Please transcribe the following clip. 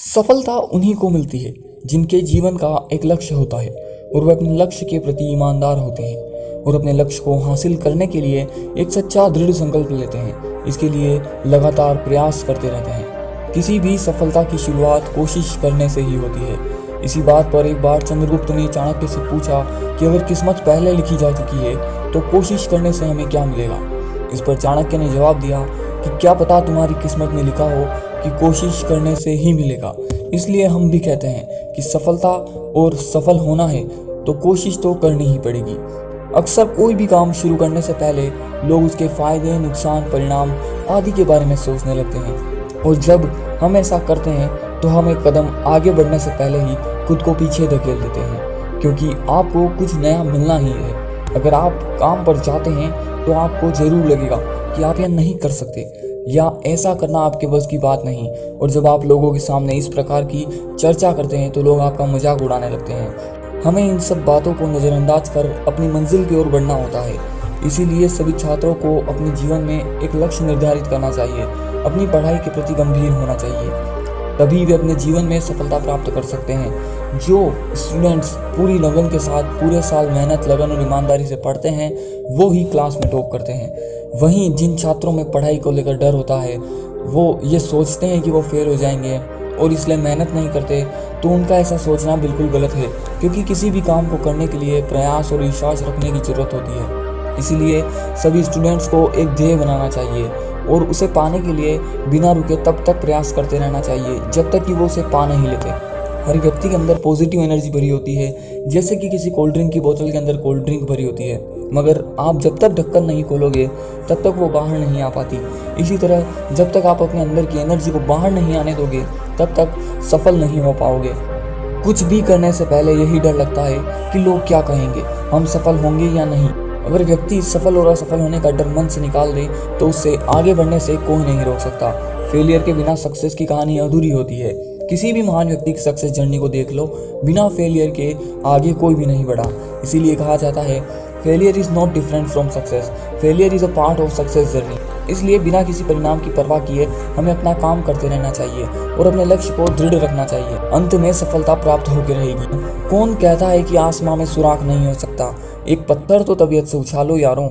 सफलता उन्हीं को मिलती है जिनके जीवन का एक लक्ष्य होता है और वे अपने लक्ष्य के प्रति ईमानदार होते हैं और अपने लक्ष्य को हासिल करने के लिए एक सच्चा दृढ़ संकल्प लेते हैं। इसके लिए लगातार प्रयास करते रहते हैं। किसी भी सफलता की शुरुआत कोशिश करने से ही होती है। इसी बात पर एक बार चंद्रगुप्त ने चाणक्य से पूछा कि अगर किस्मत पहले लिखी जा चुकी है तो कोशिश करने से हमें क्या मिलेगा। इस पर चाणक्य ने जवाब दिया कि क्या पता तुम्हारी किस्मत में लिखा हो कि कोशिश करने से ही मिलेगा। इसलिए हम भी कहते हैं कि सफलता और सफल होना है तो कोशिश तो करनी ही पड़ेगी। अक्सर कोई भी काम शुरू करने से पहले लोग उसके फायदे, नुकसान, परिणाम आदि के बारे में सोचने लगते हैं और जब हम ऐसा करते हैं तो हम एक कदम आगे बढ़ने से पहले ही खुद को पीछे धकेल देते हैं, क्योंकि आपको कुछ नया मिलना ही है। अगर आप काम पर जाते हैं तो आपको जरूर लगेगा कि आप यह नहीं कर सकते या ऐसा करना आपके बस की बात नहीं, और जब आप लोगों के सामने इस प्रकार की चर्चा करते हैं तो लोग आपका मजाक उड़ाने लगते हैं। हमें इन सब बातों को नज़रअंदाज कर अपनी मंजिल की ओर बढ़ना होता है। इसीलिए सभी छात्रों को अपने जीवन में एक लक्ष्य निर्धारित करना चाहिए, अपनी पढ़ाई के प्रति गंभीर होना चाहिए, तभी वे अपने जीवन में सफलता प्राप्त कर सकते हैं। जो स्टूडेंट्स पूरी लगन के साथ पूरे साल मेहनत, लगन और ईमानदारी से पढ़ते हैं वो ही क्लास में टॉप करते हैं। वहीं जिन छात्रों में पढ़ाई को लेकर डर होता है, वो ये सोचते हैं कि वो फेल हो जाएंगे और इसलिए मेहनत नहीं करते, तो उनका ऐसा सोचना बिल्कुल गलत है, क्योंकि किसी भी काम को करने के लिए प्रयास और विश्वास रखने की जरूरत होती है। इसीलिए सभी स्टूडेंट्स को एक ध्येय बनाना चाहिए और उसे पाने के लिए बिना रुके तब तक प्रयास करते रहना चाहिए जब तक कि वो उसे पा नहीं लेते। हर व्यक्ति के अंदर पॉजिटिव एनर्जी भरी होती है, जैसे कि किसी कोल्ड ड्रिंक की बोतल के अंदर कोल्ड ड्रिंक भरी होती है, मगर आप जब तक ढक्कन नहीं खोलोगे तब तक वो बाहर नहीं आ पाती। इसी तरह जब तक आप अपने अंदर की एनर्जी को बाहर नहीं आने दोगे तब तक सफल नहीं हो पाओगे। कुछ भी करने से पहले यही डर लगता है कि लोग क्या कहेंगे, हम सफल होंगे या नहीं। अगर व्यक्ति सफल और असफल होने का डर मन से निकाल दे तो उससे आगे बढ़ने से कोई नहीं रोक सकता। फेलियर के बिना सक्सेस की कहानी अधूरी होती है। किसी भी महान व्यक्ति की सक्सेस जर्नी को देख लो, बिना फेलियर के आगे कोई भी नहीं बढ़ा। इसीलिए कहा जाता है failure is not different from success, failure is a part of success journey. इसलिए बिना किसी परिणाम की परवाह किए हमें अपना काम करते रहना चाहिए और अपने लक्ष्य को दृढ़ रखना चाहिए। अंत में सफलता प्राप्त होकर रहेगी। कौन कहता है कि आसमां में सुराख नहीं हो सकता? एक पत्थर तो तबीयत से उछालो यारों।